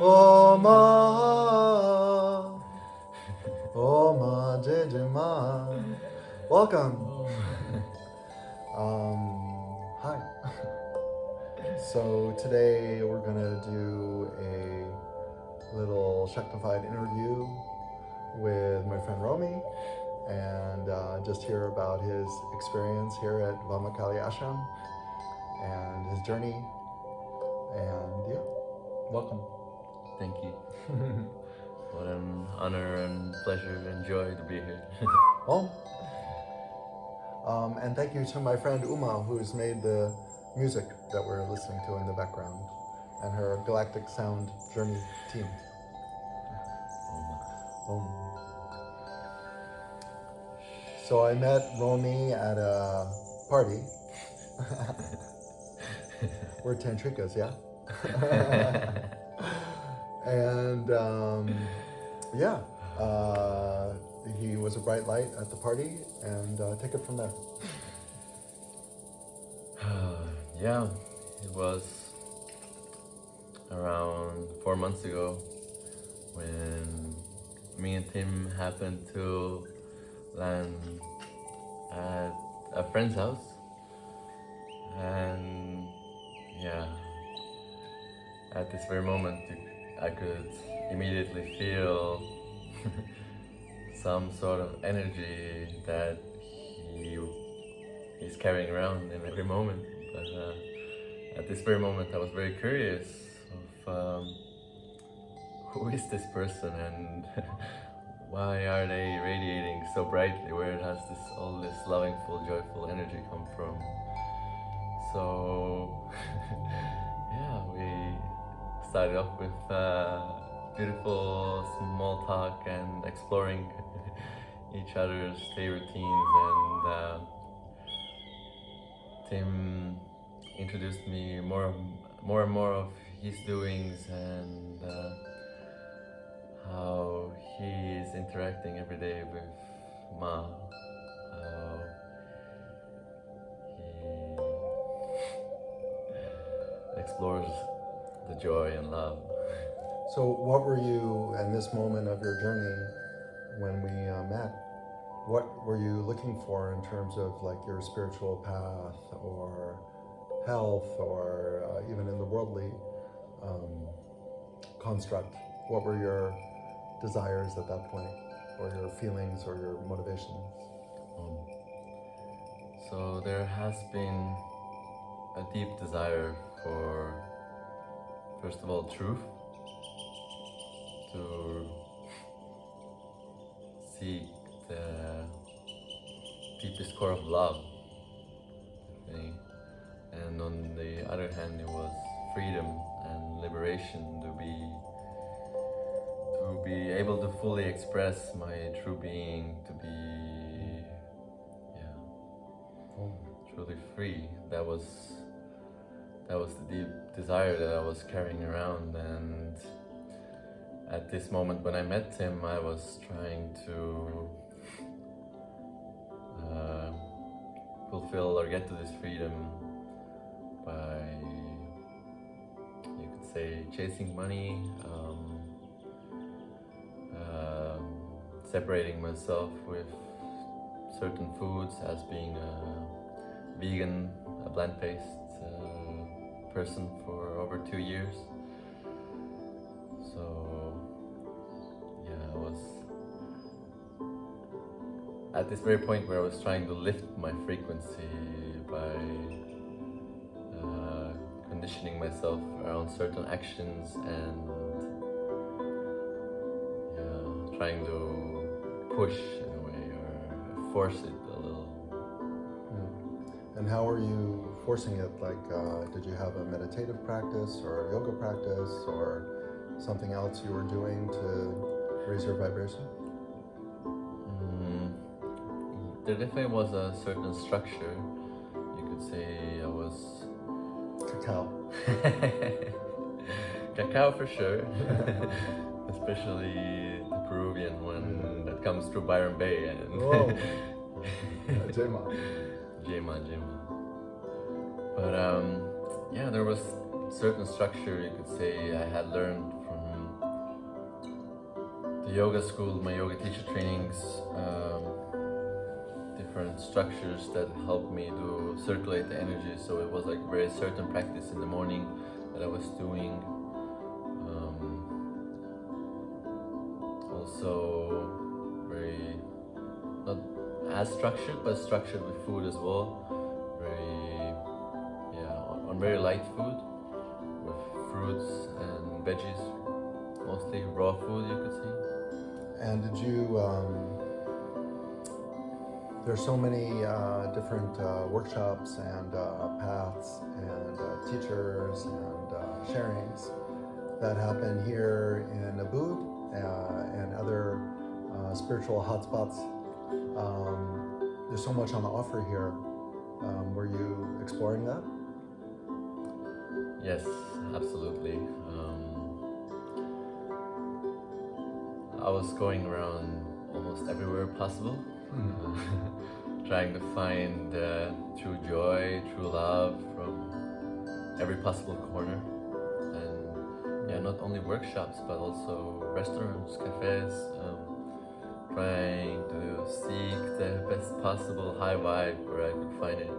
Oma, Oma, Jejima. Welcome. Hi. So today we're gonna do a little Shaktified interview with my friend Romy and just hear about his experience here at Vama Ashram and his journey. And yeah, welcome. Thank you. What an honor and pleasure and joy to be here. And thank you to my friend Uma, who's made the music that we're listening to in the background, and her Galactic Sound Journey team. So I met Romy at a party. We're tantrikas, yeah? And he was a bright light at the party, and take it from there. Yeah, it was around 4 months ago when me and Tim happened to land at a friend's house, and yeah, at this very moment I could immediately feel some sort of energy that he's carrying around in every moment. But at this very moment I was very curious of who is this person and why are they radiating so brightly? Where has all this loving, full, joyful energy come from? So yeah, we started off with beautiful small talk and exploring each other's day routines, and Tim introduced me more and more of his doings and how he is interacting every day with Ma, how he explores the joy and love. So what were you, in this moment of your journey, when we met, what were you looking for in terms of like your spiritual path or health or even in the worldly construct? What were your desires at that point, or your feelings or your motivations? So there has been a deep desire for, first of all, truth, to seek the deepest core of love, definitely. And on the other hand, it was freedom and liberation, to be able to fully express my true being, to be truly free. That was the deep desire that I was carrying around. And at this moment when I met him, I was trying to fulfill or get to this freedom by, you could say, chasing money, separating myself with certain foods, as being a vegan, a plant-based person for over 2 years. So yeah, I was at this very point where I was trying to lift my frequency by conditioning myself around certain actions and trying to push in a way, or force it a little. And how are you forcing it? Like, did you have a meditative practice or a yoga practice or something else you were doing to raise your vibration? There definitely was a certain structure. You could say I was... Cacao. Cacao for sure. Especially the Peruvian one that comes through Byron Bay. And Jema. But yeah, there was certain structure, you could say, I had learned from the yoga school, my yoga teacher trainings, different structures that helped me to circulate the energy. So it was like very certain practice in the morning that I was doing. Also very, not as structured, but structured with food as well. Very, yeah, on very light food with fruits and veggies, mostly raw food, you could say. And did you, there's so many different workshops and paths and teachers and sharings that happen here in Ubud and other spiritual hotspots. There's so much on offer here. Were you exploring that? Yes, absolutely. I was going around almost everywhere possible, trying to find true joy, true love from every possible corner. And yeah, not only workshops, but also restaurants, cafes, trying to seek the best possible high vibe where I could find it.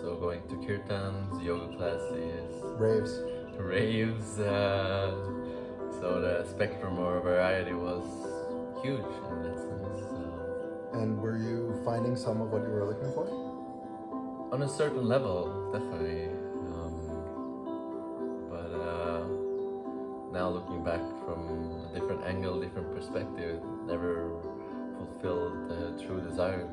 So going to kirtans, yoga classes, raves. So the spectrum or variety was huge in that sense. And were you finding some of what you were looking for? On a certain level, definitely. But now looking back from a different angle, different perspective, it never fulfilled the true desire.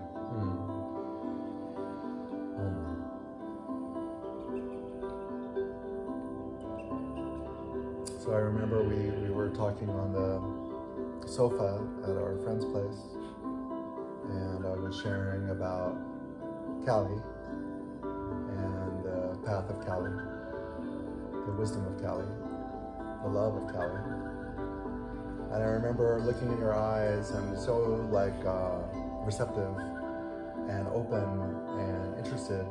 So I remember we were talking on the sofa at our friend's place, and I was sharing about Kali and the path of Kali, the wisdom of Kali, the love of Kali. And I remember looking in your eyes and so like receptive and open and interested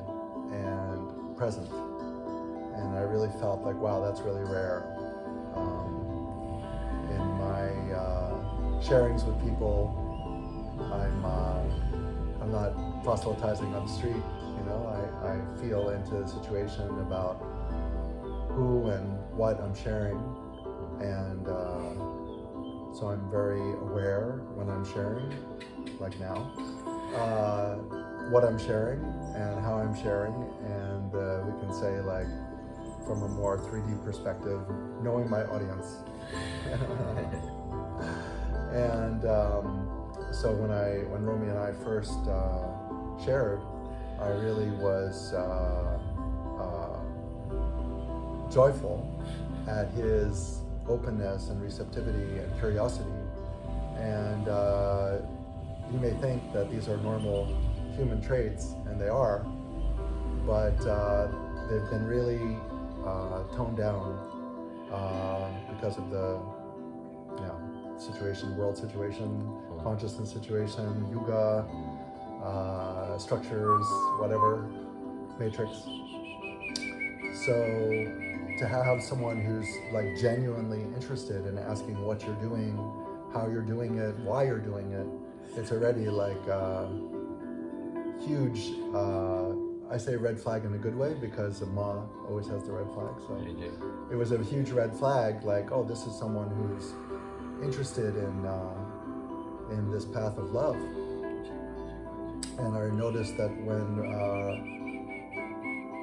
and present. And I really felt like, wow, that's really rare. In my sharings with people, I'm not proselytizing on the street. You know, I feel into the situation about who and what I'm sharing, and so I'm very aware when I'm sharing, like now, what I'm sharing and how I'm sharing, and we can say like from a more 3D perspective, knowing my audience. And so when Romy and I first shared, I really was joyful at his openness and receptivity and curiosity. And you may think that these are normal human traits, and they are, but they've been really toned down because of the situation, world situation, consciousness situation, yoga, structures, whatever, matrix. So to have someone who's like genuinely interested in asking what you're doing, how you're doing it, why you're doing it, it's already like huge, I say red flag in a good way because Ma always has the red flag. So it was a huge red flag, like, oh, this is someone who's interested in this path of love. And I noticed that when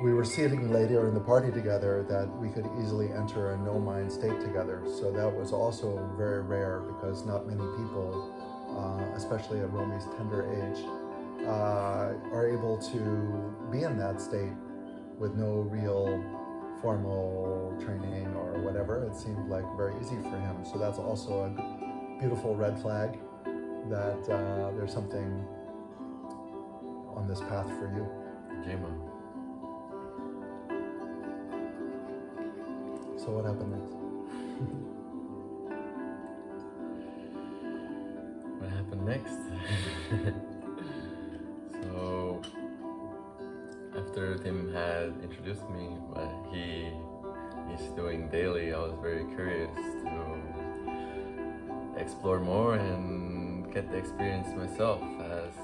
we were sitting later in the party together, that we could easily enter a no-mind state together. So that was also very rare because not many people, especially at Romy's tender age, are able to be in that state with no real formal training or whatever. It seemed like very easy for him. So that's also a beautiful red flag that there's something on this path for you. Jima. So what happened next? What happened next? So after Tim had introduced me what he's doing daily, I was very curious to explore explore more and get the experience myself, as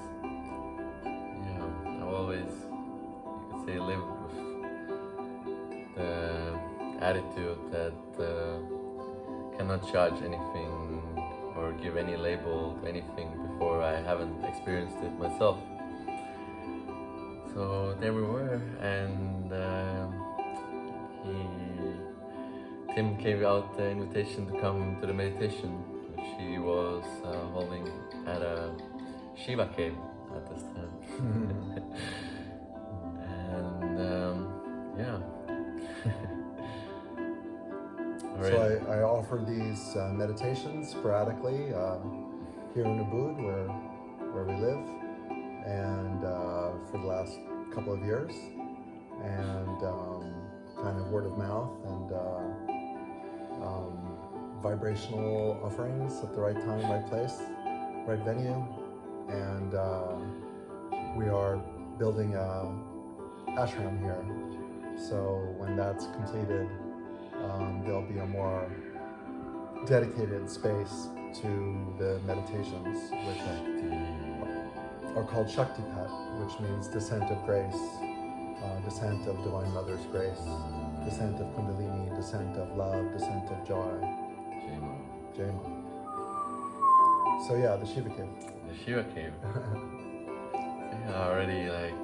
I've always, you could say, lived with the attitude that cannot judge anything or give any label to anything before I haven't experienced it myself. So there we were, and Tim gave out the invitation to come to the meditation, which he was holding at a Shiva cave at this time. And So I offer these meditations sporadically here in Ubud, where we live, and for the last couple of years, and kind of word of mouth and vibrational offerings at the right time, right place, right venue, and we are building a ashram here. So when that's completed, there'll be a more dedicated space to the meditations, which are called Shakti, which means descent of grace, descent of Divine Mother's grace, descent of Kundalini, descent of love, descent of joy. Jema. So yeah, the Shiva cave. The Shiva cave. Already like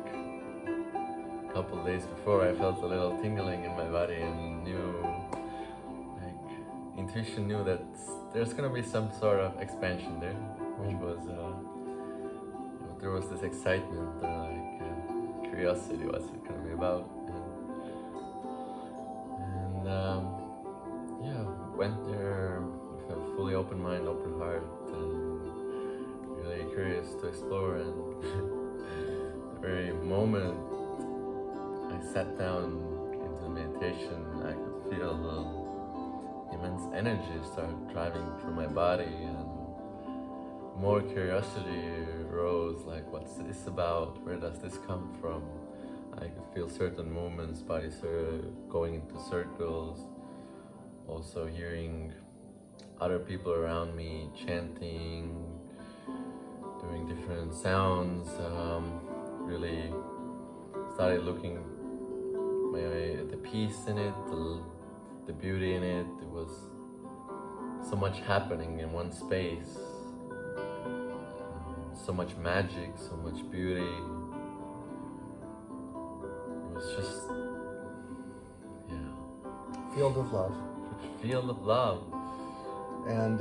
a couple of days before, I felt a little tingling in my body and intuition knew that there's gonna be some sort of expansion there, which was there was this excitement, curiosity, what's it gonna be about, and went there with a fully open mind, open heart, and really curious to explore. And the very moment I sat down into the meditation, I could feel the immense energy start driving through my body, and more curiosity rose, like, what's this about? Where does this come from? I could feel certain movements, body going into circles, also hearing other people around me chanting, doing different sounds, really started looking at the peace in it, the beauty in it. There was so much happening in one space, so much magic, so much beauty. It was just, Field of love. Field of love. And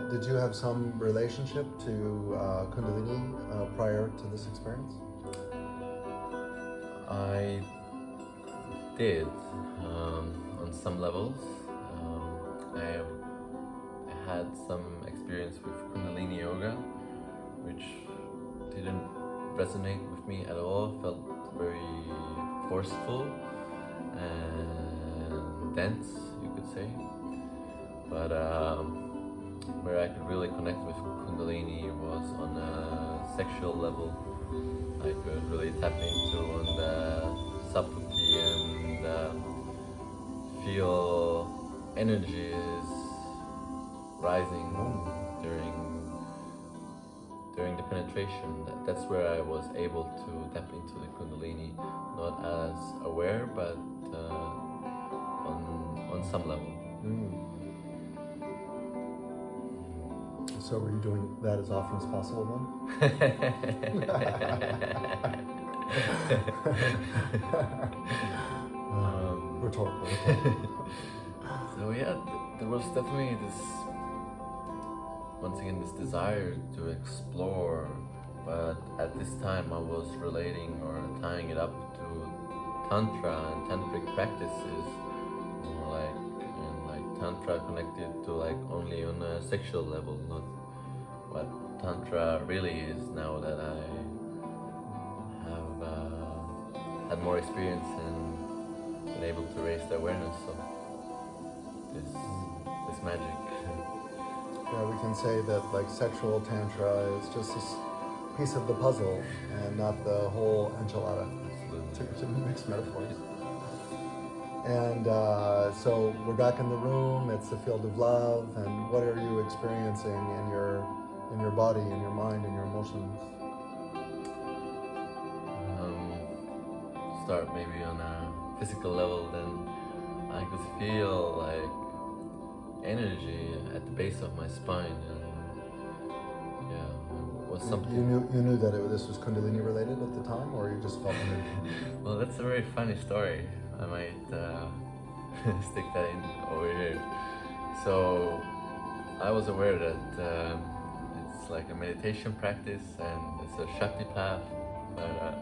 did you have some relationship to Kundalini prior to this experience? I did, on some levels. I had some experience with Kundalini yoga, which didn't resonate with me at all. Felt very forceful and dense, you could say. But where I could really connect with Kundalini was on a sexual level. I could really tap into on the subtlety and feel energies rising during the penetration. That's where I was able to tap into the Kundalini, not as aware, but on some level. So were you doing that as often as possible then? Rhetorical. So there was definitely once again this desire to explore, but at this time I was relating or tying it up to Tantra and Tantric practices, more like Tantra connected to only on a sexual level, not what Tantra really is now that I have had more experience and been able to raise the awareness of this magic. Yeah, we can say that sexual Tantra is just this piece of the puzzle and not the whole enchilada, to mix metaphors. And so we're back in the room. It's the field of love. And what are you experiencing in your body, in your mind, in your emotions? Start maybe on a physical level, then I could feel like energy at the base of my spine, and yeah, it was something. You knew that this was Kundalini related at the time, or you just felt energy? Well, that's a very funny story. I might stick that in over here. So I was aware that it's like a meditation practice and it's a Shakti path, but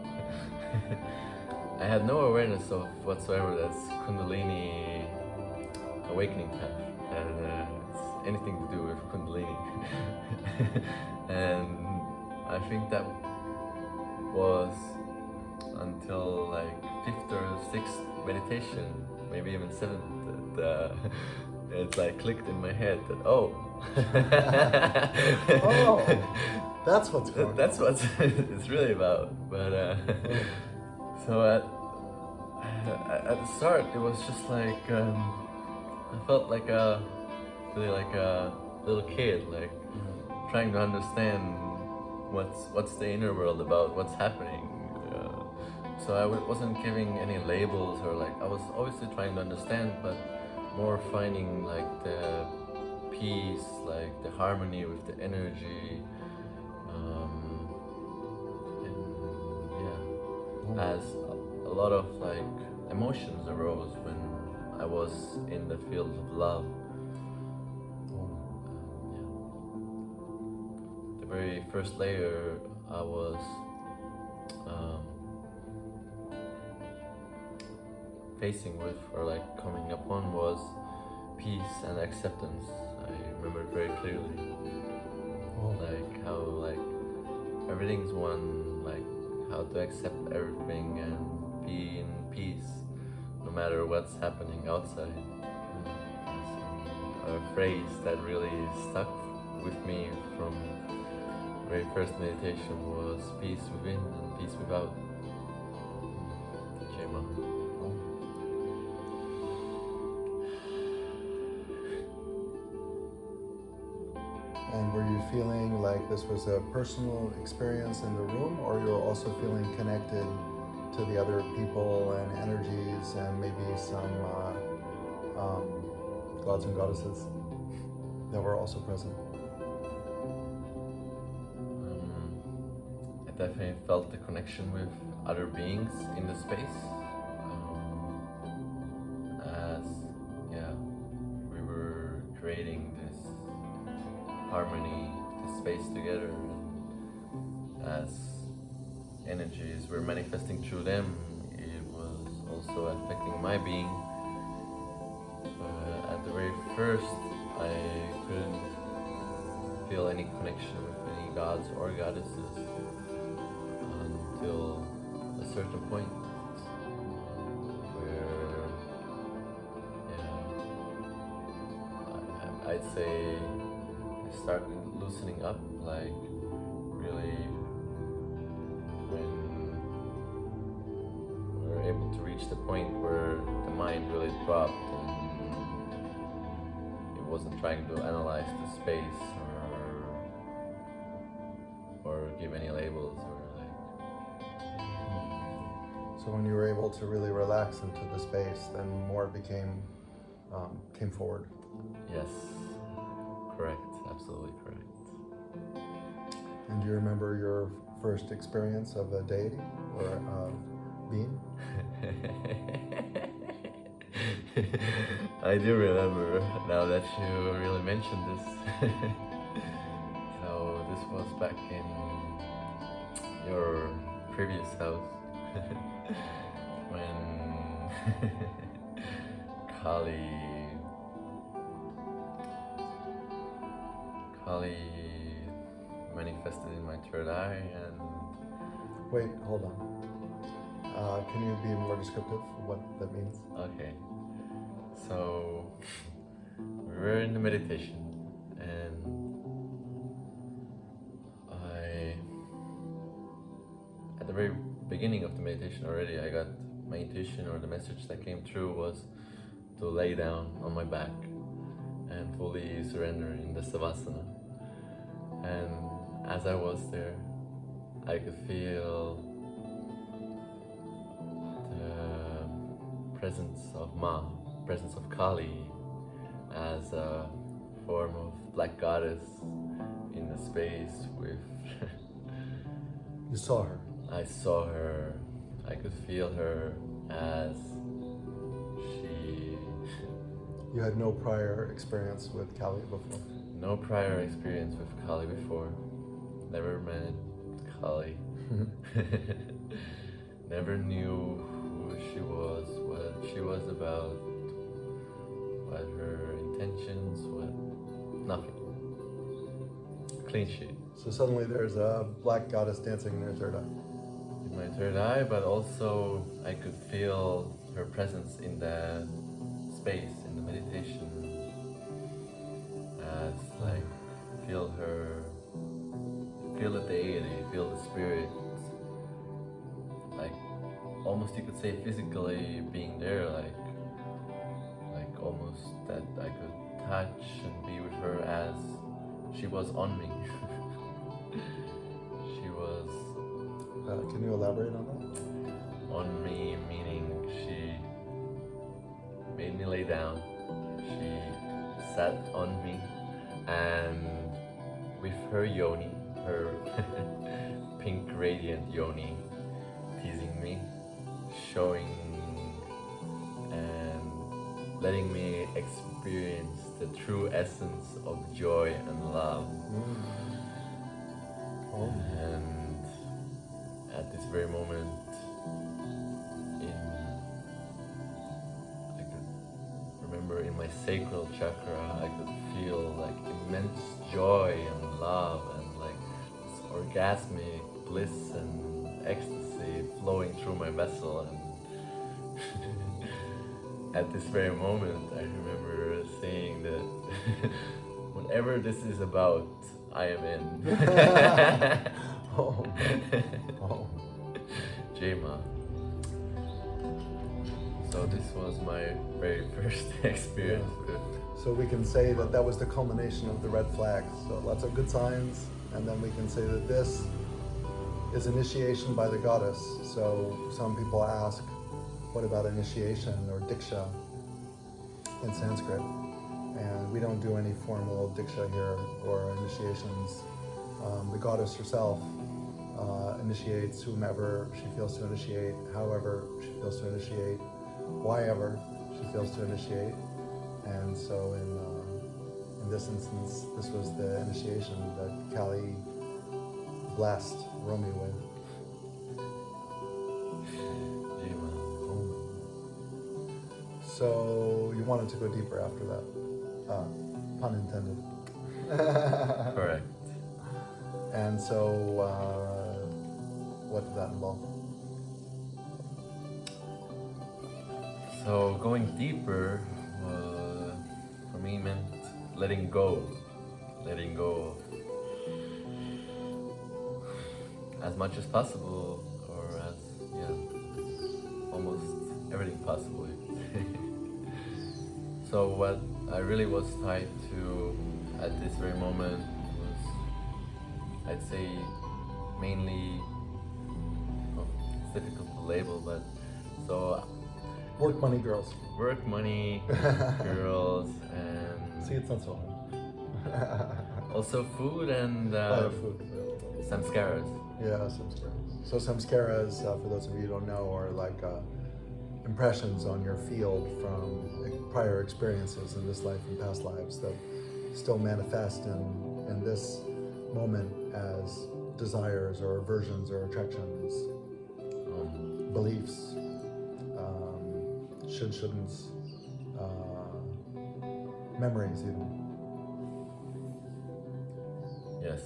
I had no awareness of whatsoever that's Kundalini awakening path, and it's anything to do with Kundalini. And I think that was until like 5th or 6th meditation, maybe even 7th, that it's like clicked in my head that oh, that's what's going on. That's what it's really about. But so at the start, it was just like I felt like really like a little kid, like trying to understand what's the inner world about, what's happening. So I wasn't giving any labels, or like I was obviously trying to understand, but more finding like the peace, like the harmony with the energy, and yeah, as a lot of like emotions arose when I was in the field of love. Yeah. The very first layer I was facing with, or like coming upon, was peace and acceptance. I remember it very clearly. Like how like everything's one, like how to accept everything and be in peace no matter what's happening outside. A phrase that really stuck with me from very first meditation was peace within and peace without. Jema. And were you feeling like this was a personal experience in the room, or you're also feeling connected to the other people and energies and maybe some gods and goddesses that were also present? I definitely felt the connection with other beings in the space. As yeah, we were creating this harmony, this space together, and as energies were manifesting through them, it was also affecting my being. At the very first, I couldn't feel any connection with any gods or goddesses until a certain point where, yeah, I'd say I started loosening up, like really when we were able to reach the point where the mind really dropped and it wasn't trying to analyze the space or give any labels or like. So when you were able to really relax into the space, then more came forward. Yes, correct, absolutely correct. And do you remember your first experience of a deity or a being? I do remember, now that you really mentioned this. So this was back in your previous house when Kali manifested in my third eye. And wait, hold on. Can you be more descriptive of what that means? Okay, so we were in the meditation, and at the very beginning of the meditation already, I got my intuition, or the message that came through was to lay down on my back and fully surrender in the Savasana. And as I was there, I could feel the presence of Ma, presence of Kali as a form of black goddess in the space with You saw her. I saw her, I could feel her as she You had no prior experience with Kali before. no prior experience with Kali before. Never met Kali. Never knew who she was, what she was about, what her intentions, what nothing. Clean sheet. So suddenly there's a black goddess dancing in your third eye. In my third eye, but also I could feel her presence in the space, in the meditation, as like feel her, feel the deity, feel the spirit, like almost you could say physically being there, like almost that I could touch and be with her as she was on me. She was Can you elaborate on that? on me, meaning she made me lay down. She sat on me, and with her yoni, her pink radiant yoni, teasing me, showing and letting me experience the true essence of joy and love. Oh. And at this very moment, I could remember in my sacral chakra, I could feel like immense joy and love and like this orgasmic bliss and ecstasy flowing through my vessel. And at this very moment, I remember saying that whatever this is about, I am in. Oh. Oh. Jema. So this was my very first experience with. So we can say that that was the culmination of the red flags. So lots of good signs, and then we can say that this is initiation by the goddess. So some people ask, what about initiation or diksha in Sanskrit? And we don't do any formal diksha here or initiations. The goddess herself initiates whomever she feels to initiate, however she feels to initiate, why ever she feels to initiate. And so in this instance, this was the initiation that Kali blessed Romy with. So you wanted to go deeper after that, pun intended. Correct. And so what did that involve? So going deeper for me meant letting go of as much as possible, or as almost everything possible. So what I really was tied to at this very moment was, I'd say, mainly, it's difficult to label, but so Work, money, girls. work, money, girls, and See, it's not so hard. also food and Food. samskaras. Yeah, samskaras. So samskaras, for those of you who don't know, are like impressions on your field from prior experiences in this life and past lives that still manifest in this moment as desires or aversions or attractions, beliefs, shouldn'ts, memories even. Yes,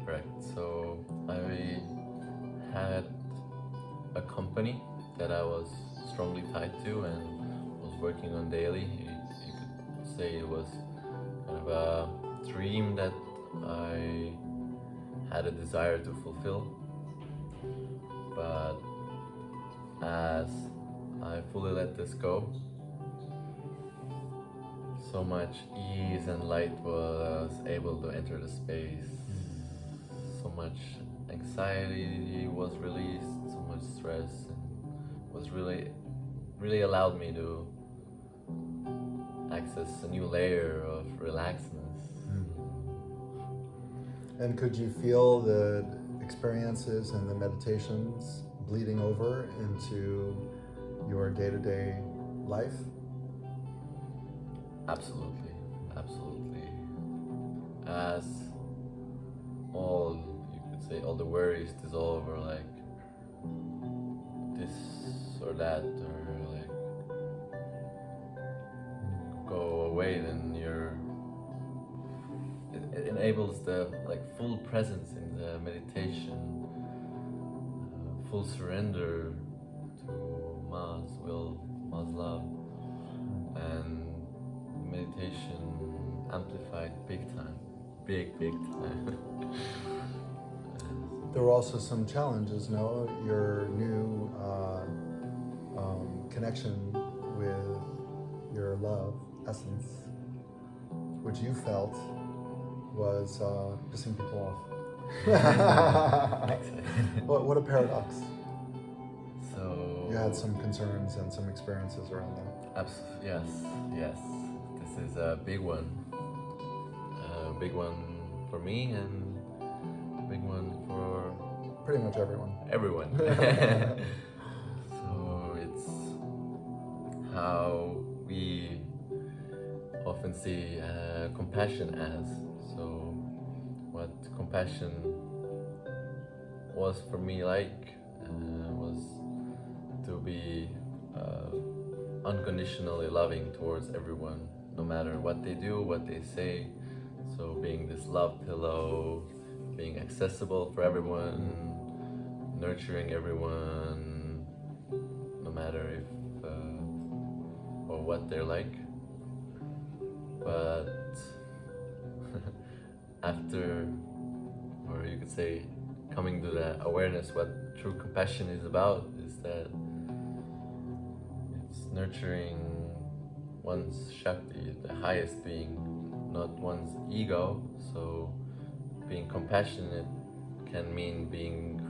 correct. So I had a company that I was strongly tied to and was working on daily. You could say it was kind of a dream that I had a desire to fulfill. But as I fully let this go, so much ease and light was able to enter the space. So much anxiety was released, so much stress, and was really allowed me to access a new layer of relaxedness. And could you feel the experiences and the meditations bleeding over into your day-to-day life? Absolutely, absolutely. As all, you could say, all the worries dissolve, or like this or that, or like go away, then it enables the like full presence in the meditation, full surrender to Ma's will, Ma's love, and meditation amplified big time, big time. There were also some challenges, no? Your new connection with your love essence, which you felt was pissing people off. What a paradox. So you had some concerns and some experiences around that. Yes. This is a big one. A big one for me and a big one for pretty much everyone. So it's how we often see compassion as. So what compassion was for me like was to be unconditionally loving towards everyone, no matter what they do, what they say. So being this love pillow, being accessible for everyone, nurturing everyone, no matter if or what they're like. But after, or you could say, coming to the awareness what true compassion is about, is that it's nurturing one's Shakti, the highest being, not one's ego. So being compassionate can mean being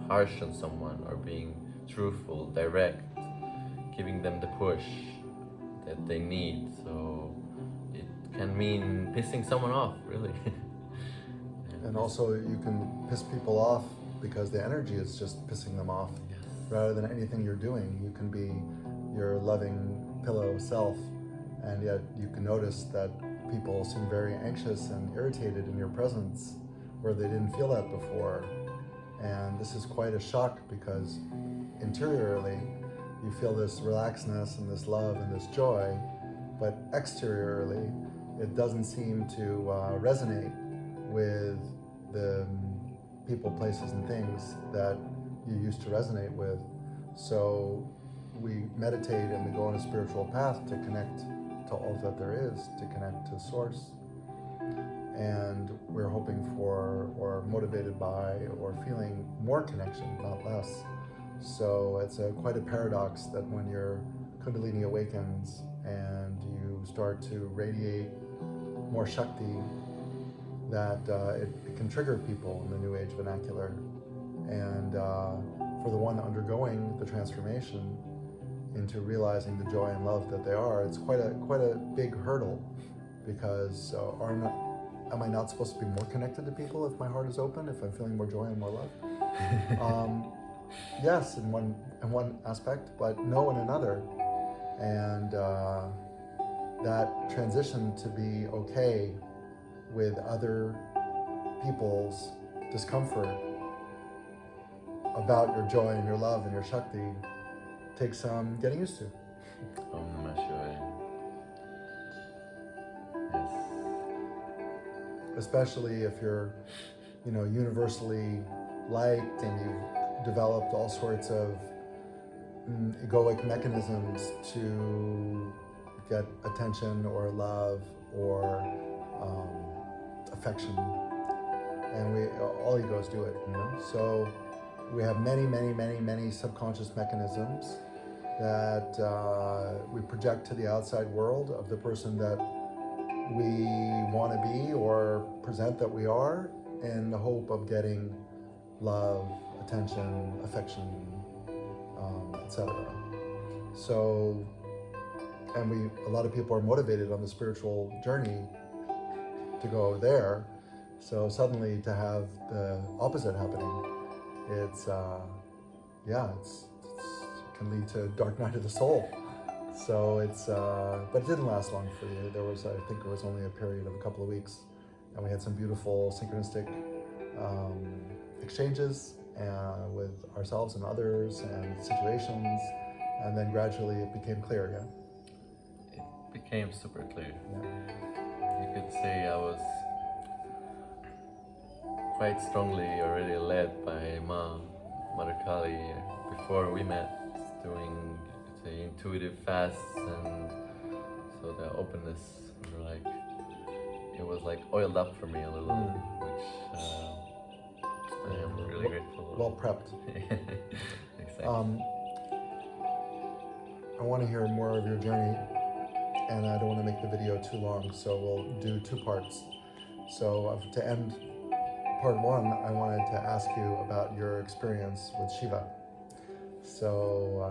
harsh on someone, or being truthful, direct, giving them the push that they need. So it can mean pissing someone off, really. And also you can piss people off because the energy is just pissing them off. Yes. Rather than anything you're doing. You can be your loving pillow self, and yet you can notice that people seem very anxious and irritated in your presence where they didn't feel that before. And this is quite a shock, because interiorly you feel this relaxedness and this love and this joy, but exteriorly it doesn't seem to resonate with the people, places, and things that you used to resonate with. So we meditate and we go on a spiritual path to connect to all that there is, to connect to Source. And we're hoping for, or motivated by, or feeling more connection, not less. So it's quite a paradox that when your Kundalini awakens and you start to radiate more Shakti, that it can trigger people in the New Age vernacular. And for the one undergoing the transformation into realizing the joy and love that they are, it's quite a big hurdle, because am I not supposed to be more connected to people if my heart is open, if I'm feeling more joy and more love? Yes, in one aspect, but no in another. And that transition to be okay with other people's discomfort about your joy and your love and your Shakti takes some getting used to. Om Namah Shivaya. Yes. Especially if you're, universally liked and you've developed all sorts of egoic mechanisms to get attention or love or affection. And all egos do it, So we have many subconscious mechanisms that we project to the outside world of the person that we want to be or present that we are, in the hope of getting love, attention, affection, etc. So, and a lot of people are motivated on the spiritual journey to go there. So suddenly to have the opposite happening, it can lead to dark night of the soul. So but it didn't last long for you. I think there was only a period of a couple of weeks, and we had some beautiful synchronistic exchanges with ourselves and others and situations, and then gradually it became clear again. It became super clear. Yeah. You could say I was quite strongly already led by Mother Kali before we met, doing the intuitive fasts, and so the openness it was like oiled up for me a little, which I am really grateful. Well prepped. Exactly. I want to hear more of your journey, and I don't want to make the video too long, so we'll do 2 parts. So to end part 1, I wanted to ask you about your experience with Shiva. So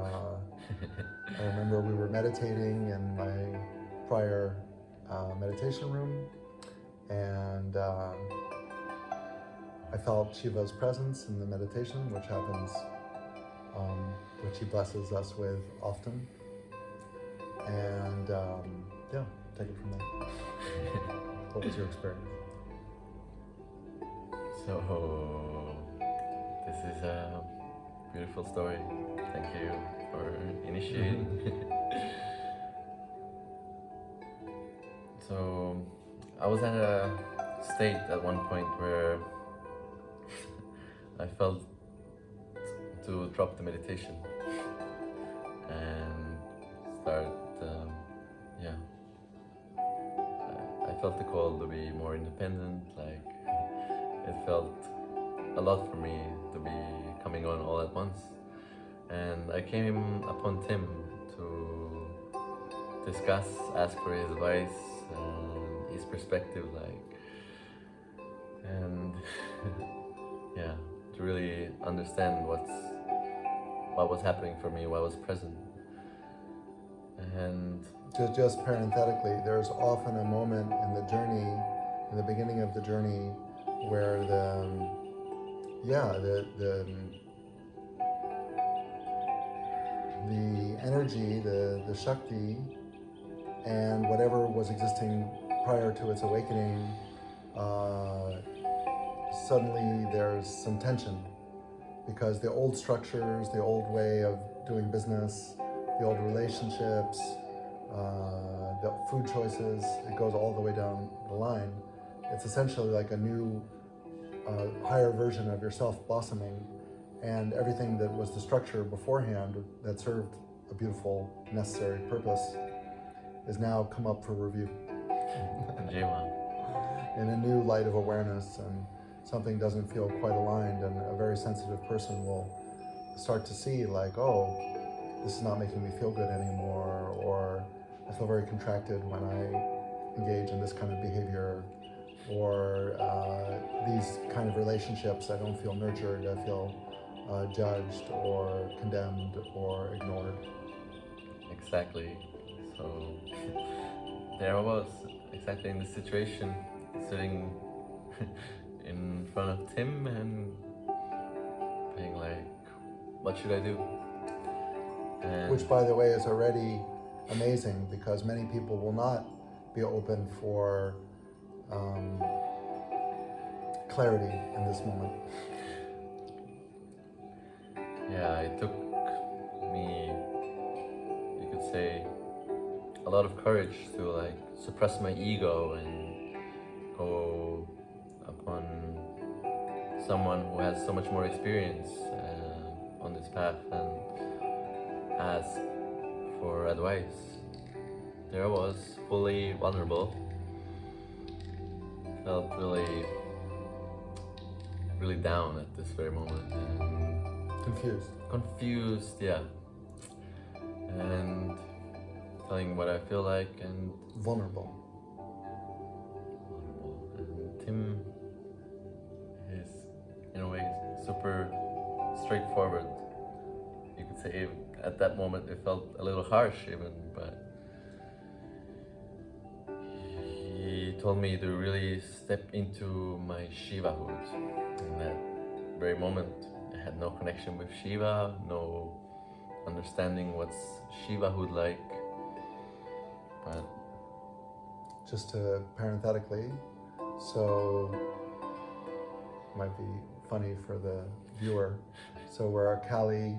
I remember we were meditating in my prior meditation room, and I felt Shiva's presence in the meditation, which happens, which he blesses us with often. And take it from there. What was your experience? So this is a beautiful story. Thank you for initiating. So I was at a state at one point where I felt to drop the meditation and start, I felt the call to be more independent. Like, it felt a lot for me to be coming on all at once. And I came upon Tim to discuss, ask for his advice and his perspective, and to really understand what was happening for me, what was present. And just parenthetically, there's often a moment in the journey, in the beginning of the journey, where the energy, the Shakti, and whatever was existing prior to its awakening, suddenly there's some tension, because the old structures, the old way of doing business, the old relationships, the food choices, it goes all the way down the line. It's essentially like a new, higher version of yourself blossoming, and everything that was the structure beforehand that served a beautiful, necessary purpose is now come up for review. In a new light of awareness, and something doesn't feel quite aligned, and a very sensitive person will start to see, like, oh, this is not making me feel good anymore, or I feel very contracted when I engage in this kind of behavior, or these kind of relationships, I don't feel nurtured, I feel judged or condemned or ignored. Exactly. So there I was, exactly in this situation, sitting in front of Tim and being like, what should I do? And which, by the way, is already amazing, because many people will not be open for clarity in this moment. Yeah, it took me, you could say, a lot of courage to like suppress my ego and go upon someone who has so much more experience on this path and ask for advice. There I was, fully vulnerable. Felt really down at this very moment. And confused, yeah. And telling what I feel like, and vulnerable. super straightforward. You could say at that moment it felt a little harsh even, but he told me to really step into my Shivahood. In that very moment, I had no connection with Shiva, no understanding what's Shivahood like, but just to parenthetically, so might be funny for the viewer. So we're a Kali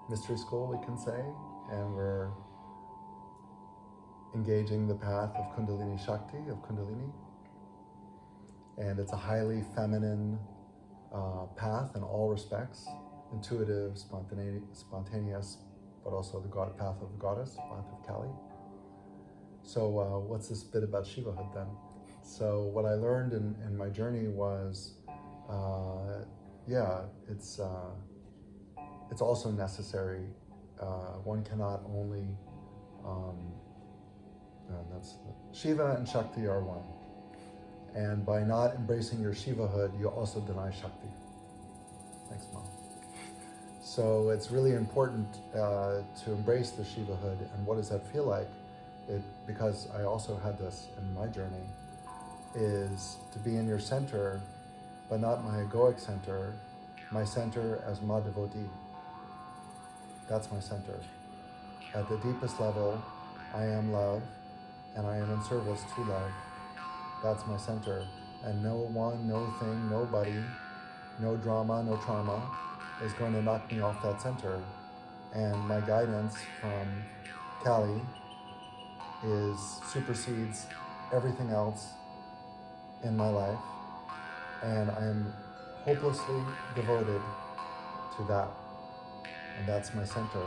mystery school, we can say, and we're engaging the path of Kundalini Shakti, of Kundalini. And it's a highly feminine path in all respects, intuitive, spontaneous, but also the path of the goddess, path of Kali. So what's this bit about Shivahood then? So what I learned in my journey was, it's also necessary. One cannot only, Shiva and Shakti are one. And by not embracing your Shivahood, you also deny Shakti. Thanks, Mom. So it's really important to embrace the Shivahood. And what does that feel like? Because I also had this in my journey, is to be in your center, but not my egoic center, my center as Ma devotee. That's my center. At the deepest level, I am love, and I am in service to love. That's my center. And no one, no thing, nobody, no drama, no trauma is going to knock me off that center. And my guidance from Kali supersedes everything else in my life. And I am hopelessly devoted to that. And that's my center.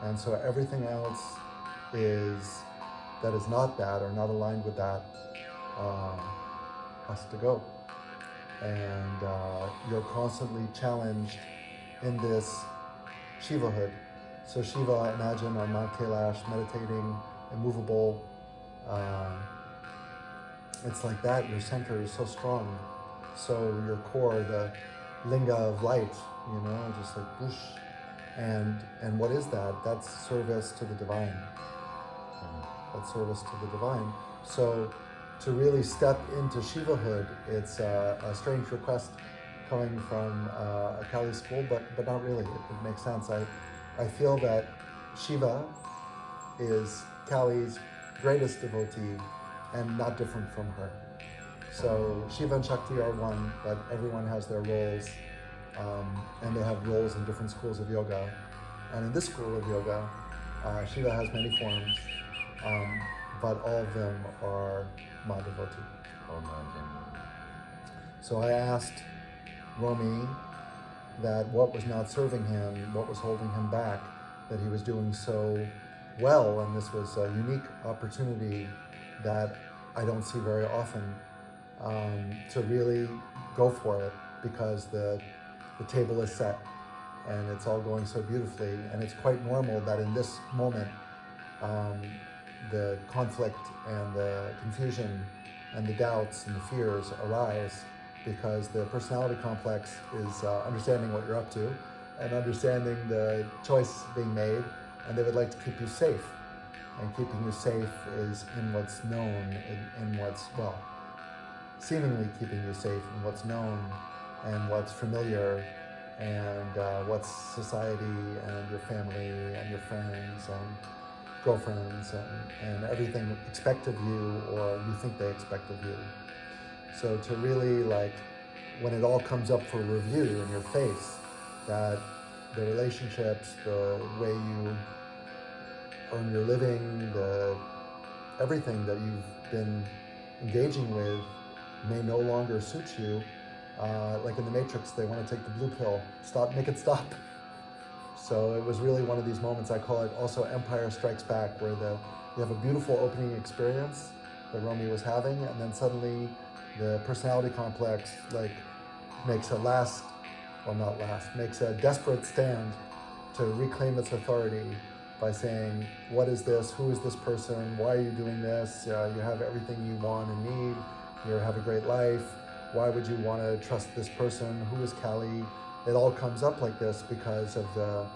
And so everything else that is not that or not aligned with that has to go. And you're constantly challenged in this Shivahood. So Shiva, imagine on Mount Kailash, meditating, immovable. It's like that, your center is so strong. So your core, the linga of light, just like whoosh. And what is that? That's service to the divine. That's service to the divine. So to really step into Shivahood, it's a strange request coming from a Kali school, but not really. It makes sense. I feel that Shiva is Kali's greatest devotee and not different from her. So Shiva and Shakti are one, but everyone has their roles, and they have roles in different schools of yoga. And in this school of yoga, Shiva has many forms, but all of them are Ma devotee. So I asked Romy that what was not serving him, what was holding him back, that he was doing so well, and this was a unique opportunity that I don't see very often, to really go for it, because the table is set and it's all going so beautifully, and it's quite normal that in this moment the conflict and the confusion and the doubts and the fears arise, because the personality complex is understanding what you're up to and understanding the choice being made, and they would like to keep you safe. And keeping you safe is in what's known, in what's, seemingly keeping you safe in what's known and what's familiar, and what's society and your family and your friends and girlfriends and everything expect of you, or you think they expect of you. So to really, when it all comes up for review in your face, that the relationships, the way you earn your living, everything that you've been engaging with may no longer suit you. Like in the Matrix, they want to take the blue pill. Make it stop. So it was really one of these moments, I call it also Empire Strikes Back, where you have a beautiful opening experience that Romy was having, and then suddenly the personality complex makes a desperate stand to reclaim its authority by saying, what is this? Who is this person? Why are you doing this? You have everything you want and need. You have a great life. why would you want to trust this person? Who is Kali? It all comes up like this because of the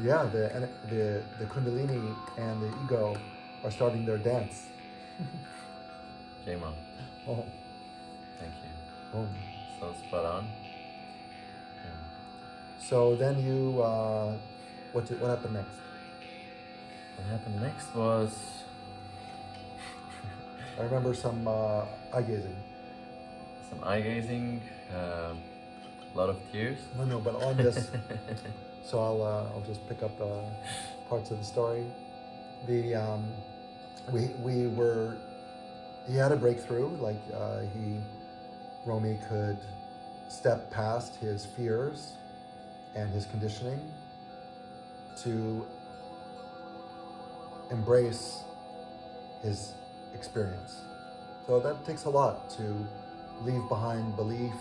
Kundalini and the ego are starting their dance. Jema, Oh, thank you. oh. So spot on. Yeah. So then you, what happened next? What happened next was I remember some eye gazing. some eye gazing, a lot of tears. No, but on this, so I'll just pick up parts of the story. The he had a breakthrough, like Romy could step past his fears and his conditioning to embrace his experience. So that takes a lot to leave behind belief,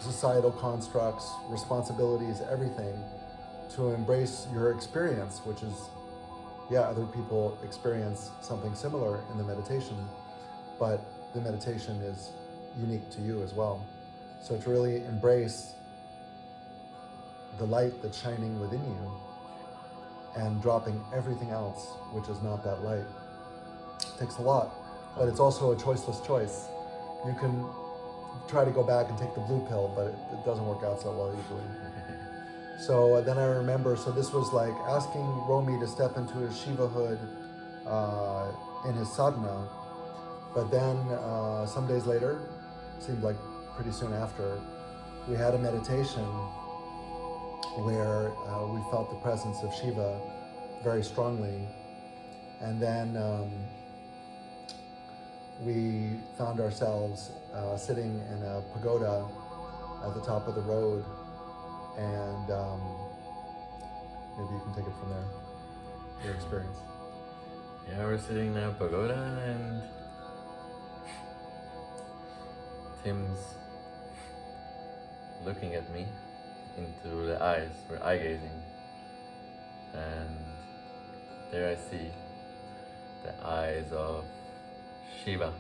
societal constructs, responsibilities, everything, to embrace your experience, which is, other people experience something similar in the meditation, but the meditation is unique to you as well. So to really embrace the light that's shining within you and dropping everything else, which is not that light, takes a lot. But it's also a choiceless choice. You can try to go back and take the blue pill, but it doesn't work out so well usually. So then I remember, so this was like asking Romy to step into his Shivahood in his sadhana. But then some days later, seemed like pretty soon after, we had a meditation where we felt the presence of Shiva very strongly. And then we found ourselves sitting in a pagoda at the top of the road. And maybe you can take it from there, your experience. Yeah, we're sitting in a pagoda and Tim's looking at me into the eyes. We're eye gazing, and there I see the eyes of Shiva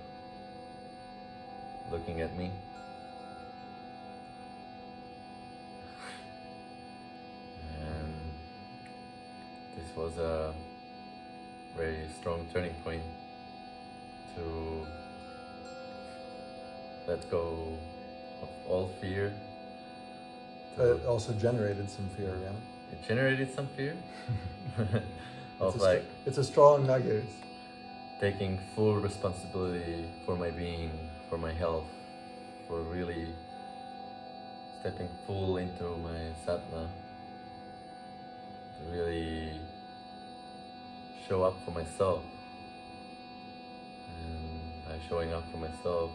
looking at me. And this was a very strong turning point to let go of all fear. But it also generated some fear, yeah? It generated some fear of like it's a strong nugget. taking full responsibility for my being, for my health, for really stepping full into my sadhana, to really show up for myself. And by showing up for myself,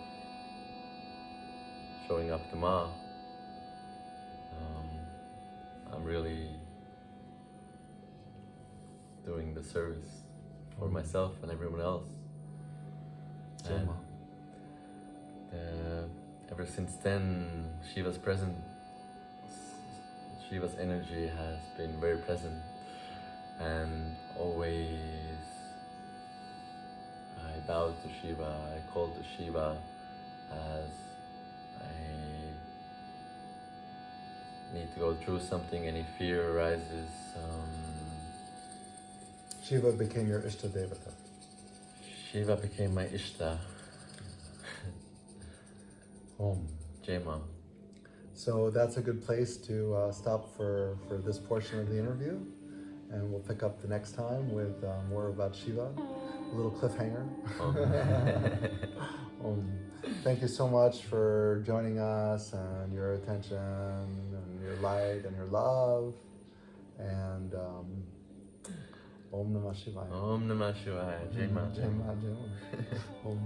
showing up to Ma, I'm really doing the service for myself and everyone else. And ever since then, Shiva's present. Shiva's energy has been very present, and always I bowed to Shiva, I called to Shiva as I need to go through something, any fear arises. Shiva became your Ishta Devata. Shiva became my Ishta. Om. Jema. So that's a good place to stop for this portion of the interview. And we'll pick up the next time with more about Shiva. A little cliffhanger. Thank you so much for joining us and your attention and your light and your love. And Om Namah Shivaya. Om Namah Shivaya. Jema. Jema. Om.